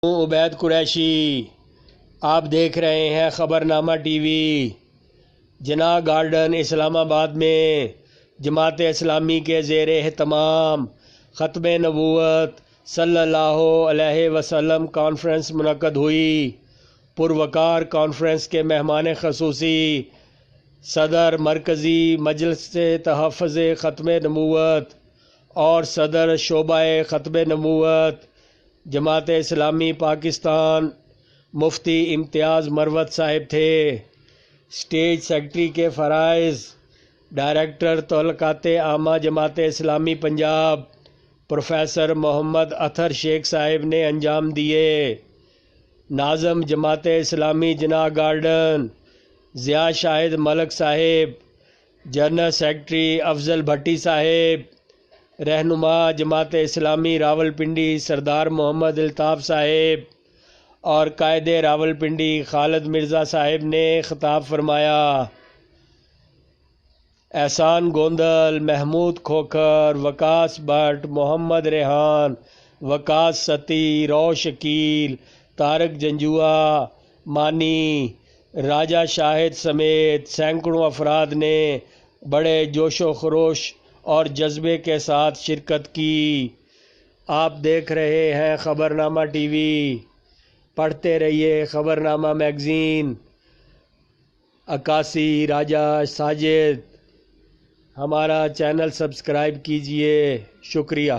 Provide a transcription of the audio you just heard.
عبید قریشی، آپ دیکھ رہے ہیں خبرنامہ ٹی وی۔ جناح گارڈن اسلام آباد میں جماعت اسلامی کے زیر اہتمام ختم نبوت صلی اللہ علیہ وسلم کانفرنس منعقد ہوئی۔ پروقار کانفرنس کے مہمان خصوصی صدر مرکزی مجلس تحفظ ختم نبوت اور صدر شعبہ ختم نبوت جماعت اسلامی پاکستان مفتی امتیاز مروت صاحب تھے۔ اسٹیج سیکرٹری کے فرائض ڈائریکٹر تعلقات عامہ جماعت اسلامی پنجاب پروفیسر محمد اطہر شیخ صاحب نے انجام دیے۔ ناظم جماعت اسلامی جناح گارڈن ضیاء شاہد ملک صاحب، جنرل سیکرٹری افضل بھٹی صاحب، رہنما جماعت اسلامی راولپنڈی سردار محمد الطاف صاحب اور قائد راولپنڈی خالد مرزا صاحب نے خطاب فرمایا۔ احسان گوندل، محمود کھوکھر، وکاس بٹ، محمد ریحان، وکاس ستی، رو شکیل، طارق جنجوعہ، مانی، راجہ شاہد سمیت سینکڑوں افراد نے بڑے جوش و خروش اور جذبے کے ساتھ شرکت کی۔ آپ دیکھ رہے ہیں خبرنامہ ٹی وی، پڑھتے رہیے خبرنامہ میگزین۔ عکاسی راجہ ساجد، ہمارا چینل سبسکرائب کیجئے، شکریہ۔